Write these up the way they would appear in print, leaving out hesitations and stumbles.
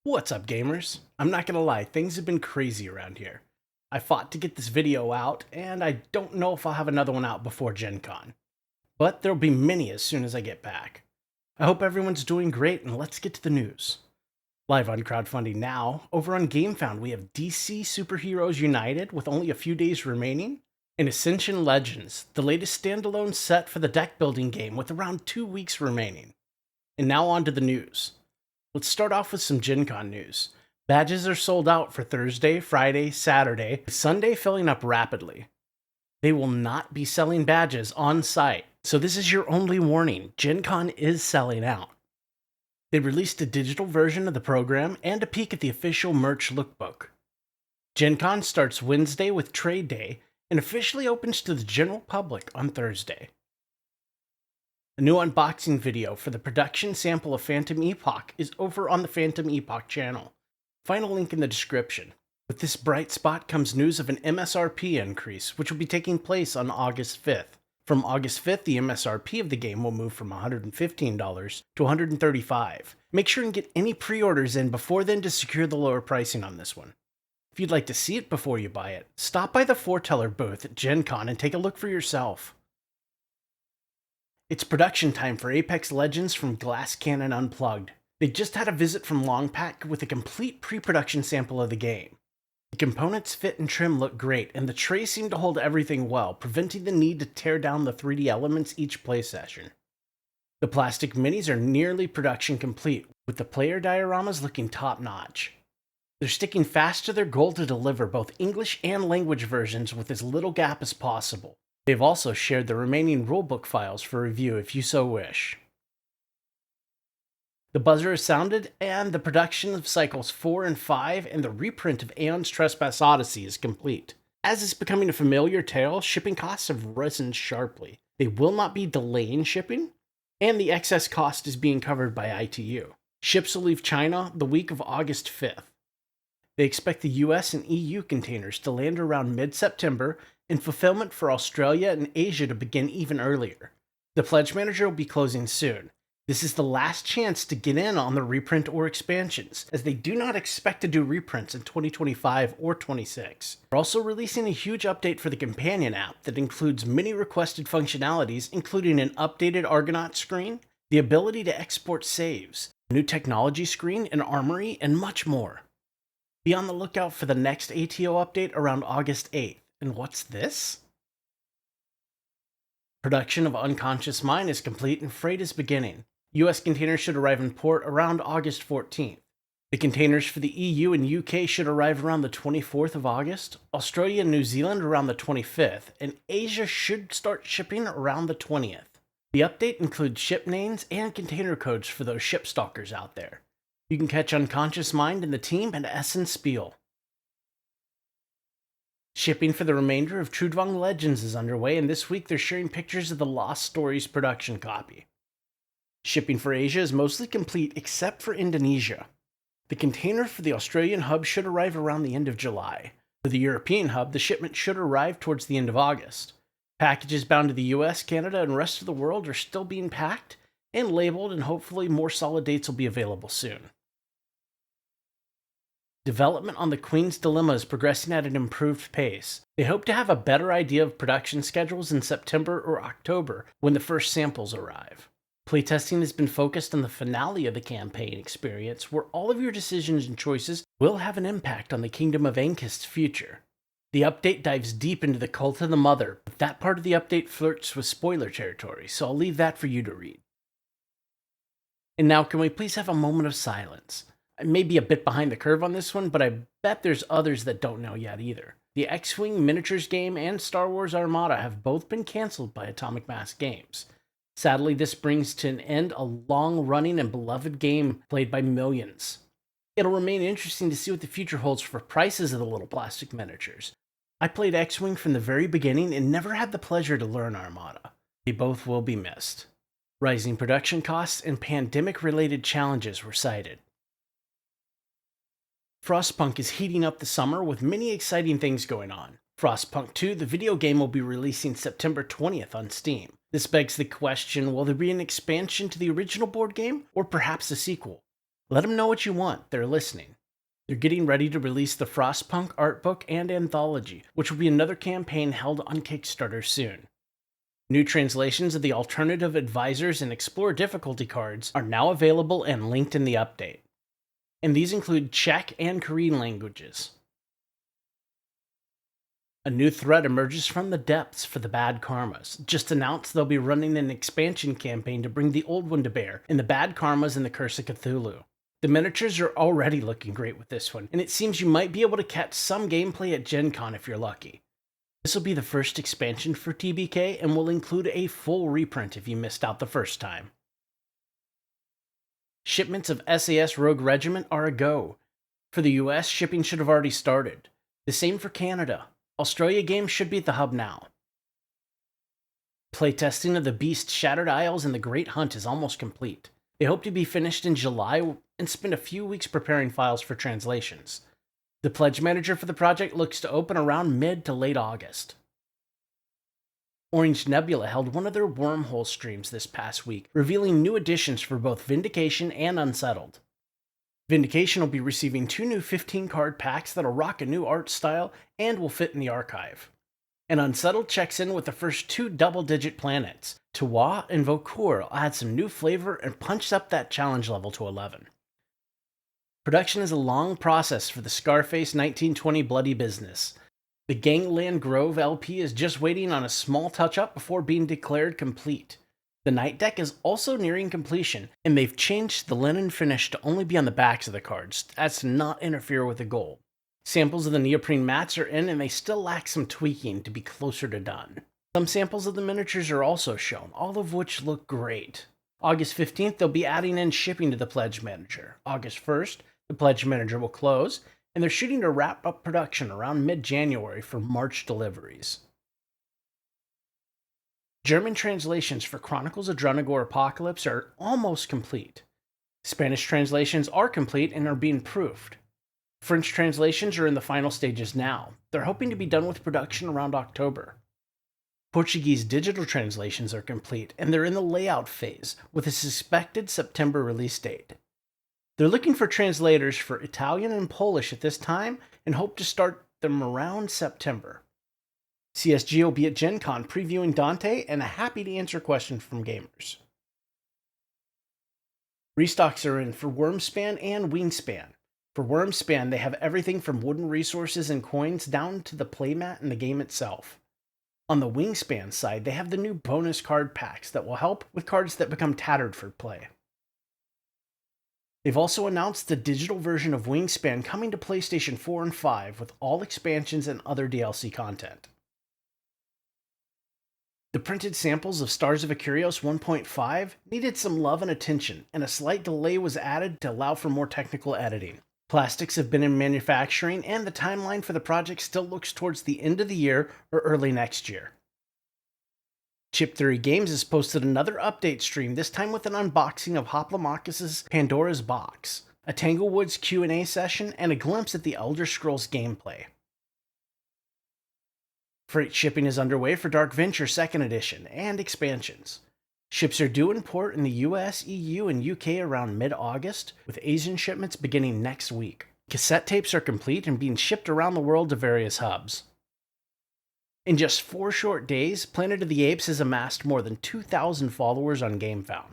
What's up, gamers? I'm not gonna lie, things have been crazy around here. I fought to get this video out, and I don't know if I'll have another one out before GenCon. But there'll be many as soon as I get back. I hope everyone's doing great, and let's get to the news. Live on crowdfunding now, over on GameFound we have DC Superheroes United with only a few days remaining, and Ascension Legends, the latest standalone set for the deck building game with around 2 weeks remaining. And now on to the news. Let's start off with some GenCon news. Badges are sold out for Thursday, Friday, Saturday, with Sunday filling up rapidly. They will not be selling badges on site, so this is your only warning. GenCon is selling out. They released a digital version of the program and a peek at the official merch lookbook. GenCon starts Wednesday with Trade Day and officially opens to the general public on Thursday. A new unboxing video for the production sample of Phantom Epoch is over on the Phantom Epoch channel. Final link in the description. With this bright spot comes news of an MSRP increase, which will be taking place on August 5th. From August 5th, the MSRP of the game will move from $115 to $135. Make sure and get any pre-orders in before then to secure the lower pricing on this one. If you'd like to see it before you buy it, stop by the Foreteller booth at GenCon and take a look for yourself. It's production time for Apex Legends from Glass Cannon Unplugged. They just had a visit from Longpack with a complete pre-production sample of the game. The components, fit, and trim look great, and the trays seem to hold everything well, preventing the need to tear down the 3D elements each play session. The plastic minis are nearly production complete, with the player dioramas looking top-notch. They're sticking fast to their goal to deliver both English and language versions with as little gap as possible. They've also shared the remaining rulebook files for review if you so wish. The buzzer is sounded, and the production of Cycles 4 and 5 and the reprint of Aeon's Trespass Odyssey is complete. As is becoming a familiar tale, shipping costs have risen sharply. They will not be delaying shipping, and the excess cost is being covered by ITU. Ships will leave China the week of August 5th. They expect the US and EU containers to land around mid-September, and fulfillment for Australia and Asia to begin even earlier. The Pledge Manager will be closing soon. This is the last chance to get in on the reprint or expansions, as they do not expect to do reprints in 2025 or 26. They're also releasing a huge update for the companion app that includes many requested functionalities, including an updated Argonaut screen, the ability to export saves, a new technology screen, an armory, and much more. Be on the lookout for the next ATO update around August 8th. And what's this? Production of Unconscious Mind is complete and freight is beginning. US containers should arrive in port around August 14th. The containers for the EU and UK should arrive around the 24th of August, Australia and New Zealand around the 25th, and Asia should start shipping around the 20th. The update includes ship names and container codes for those ship stalkers out there. You can catch Unconscious Mind and the team at Essen Spiel. Shipping for the remainder of Trudvang Legends is underway, and this week they're sharing pictures of the Lost Stories production copy. Shipping for Asia is mostly complete except for Indonesia. The container for the Australian hub should arrive around the end of July. For the European hub, the shipment should arrive towards the end of August. Packages bound to the US, Canada, and rest of the world are still being packed and labeled, and hopefully more solid dates will be available soon. Development on the Queen's Dilemma is progressing at an improved pace. They hope to have a better idea of production schedules in September or October when the first samples arrive. Playtesting has been focused on the finale of the campaign experience, where all of your decisions and choices will have an impact on the Kingdom of Ankith's future. The update dives deep into the Cult of the Mother, but that part of the update flirts with spoiler territory, so I'll leave that for you to read. And now, can we please have a moment of silence? I may be a bit behind the curve on this one, but I bet there's others that don't know yet either. The X-Wing miniatures game and Star Wars Armada have both been cancelled by Atomic Mass Games. Sadly, this brings to an end a long-running and beloved game played by millions. It'll remain interesting to see what the future holds for prices of the little plastic miniatures. I played X-Wing from the very beginning and never had the pleasure to learn Armada. They both will be missed. Rising production costs and pandemic-related challenges were cited. Frostpunk is heating up the summer with many exciting things going on. Frostpunk 2, the video game, will be releasing September 20th on Steam. This begs the question, will there be an expansion to the original board game, or perhaps a sequel? Let them know what you want, they're listening. They're getting ready to release the Frostpunk art book and anthology, which will be another campaign held on Kickstarter soon. New translations of the alternative advisors and explore difficulty cards are now available and linked in the update. And these include Czech and Korean languages. A new threat emerges from the depths for the Bad Karmas. Just announced they'll be running an expansion campaign to bring the old one to bear in the Bad Karmas and the Curse of Cthulhu. The miniatures are already looking great with this one, and it seems you might be able to catch some gameplay at GenCon if you're lucky. This will be the first expansion for TBK and will include a full reprint if you missed out the first time. Shipments of SAS Rogue Regiment are a go. For the US, shipping should have already started. The same for Canada. Australia games should be at the hub now. Playtesting of the Beast Shattered Isles and the Great Hunt is almost complete. They hope to be finished in July and spend a few weeks preparing files for translations. The pledge manager for the project looks to open around mid to late August. Orange Nebula held one of their wormhole streams this past week, revealing new additions for both Vindication and Unsettled. Vindication will be receiving 2 new 15-card packs that'll rock a new art style and will fit in the archive. And Unsettled checks in with the first 2 double-digit planets. Tawa and Vokor will add some new flavor and punch up that challenge level to 11. Production is a long process for the Scarface 1920 Bloody Business. The Gangland Grove LP is just waiting on a small touch-up before being declared complete. The Night Deck is also nearing completion, and they've changed the linen finish to only be on the backs of the cards, as to not interfere with the gold. Samples of the neoprene mats are in, and they still lack some tweaking to be closer to done. Some samples of the miniatures are also shown, all of which look great. August 15th, they'll be adding in shipping to the Pledge Manager. August 1st, the Pledge Manager will close, and they're shooting to wrap up production around mid-January for March deliveries. German translations for Chronicles of COD Apocalypse are almost complete. Spanish translations are complete and are being proofed. French translations are in the final stages now. They're hoping to be done with production around October. Portuguese digital translations are complete, and they're in the layout phase, with a suspected September release date. They're looking for translators for Italian and Polish at this time, and hope to start them around September. CSG will be at GenCon previewing Dante, and happy to answer questions from gamers. Restocks are in for Wyrmspan and Wingspan. For Wyrmspan, they have everything from wooden resources and coins down to the playmat and the game itself. On the Wingspan side, they have the new bonus card packs that will help with cards that become tattered for play. They've also announced the digital version of Wingspan coming to PlayStation 4 and 5 with all expansions and other DLC content. The printed samples of Stars of Akarios 1.5 needed some love and attention, and a slight delay was added to allow for more technical editing. Plastics have been in manufacturing, and the timeline for the project still looks towards the end of the year or early next year. Chip Theory Games has posted another update stream, this time with an unboxing of Hoplomachus' Pandora's Box, a Tanglewoods Q&A session, and a glimpse at the Elder Scrolls gameplay. Freight shipping is underway for Dark Venture 2nd Edition and expansions. Ships are due in port in the US, EU, and UK around mid-August, with Asian shipments beginning next week. Cassette tapes are complete and being shipped around the world to various hubs. In just 4 short days, Planet of the Apes has amassed more than 2,000 followers on GameFound.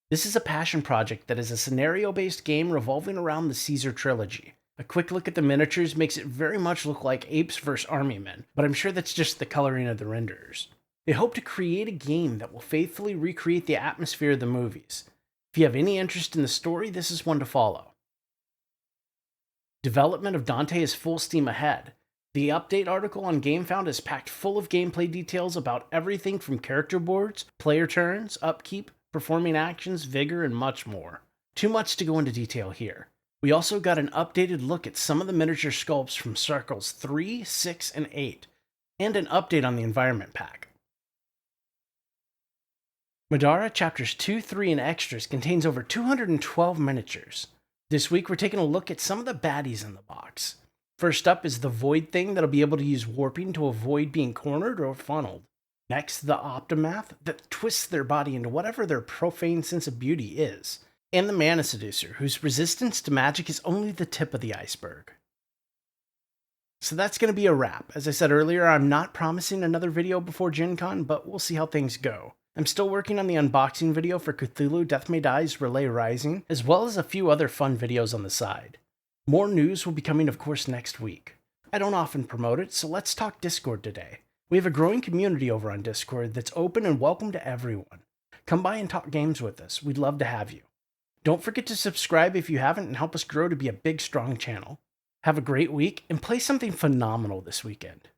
This is a passion project that is a scenario-based game revolving around the Caesar trilogy. A quick look at the miniatures makes it very much look like Apes vs. Army Men, but I'm sure that's just the coloring of the renderers. They hope to create a game that will faithfully recreate the atmosphere of the movies. If you have any interest in the story, this is one to follow. Development of Dante is full steam ahead. The update article on GameFound is packed full of gameplay details about everything from character boards, player turns, upkeep, performing actions, vigor, and much more. Too much to go into detail here. We also got an updated look at some of the miniature sculpts from Circles 3, 6, and 8, and an update on the environment pack. Middara Chapters 2, 3, and Extras contains over 212 miniatures. This week we're taking a look at some of the baddies in the box. First up is the Void Thing that'll be able to use warping to avoid being cornered or funneled. Next, the Optimath that twists their body into whatever their profane sense of beauty is. and the Mana Seducer, whose resistance to magic is only the tip of the iceberg. So that's going to be a wrap. As I said earlier, I'm not promising another video before GenCon, but we'll see how things go. I'm still working on the unboxing video for Cthulhu Death May Die's Relay Rising, as well as a few other fun videos on the side. More news will be coming, of course, next week. I don't often promote it, so let's talk Discord today. We have a growing community over on Discord that's open and welcome to everyone. Come by and talk games with us. We'd love to have you. Don't forget to subscribe if you haven't and help us grow to be a big, strong channel. Have a great week and play something phenomenal this weekend.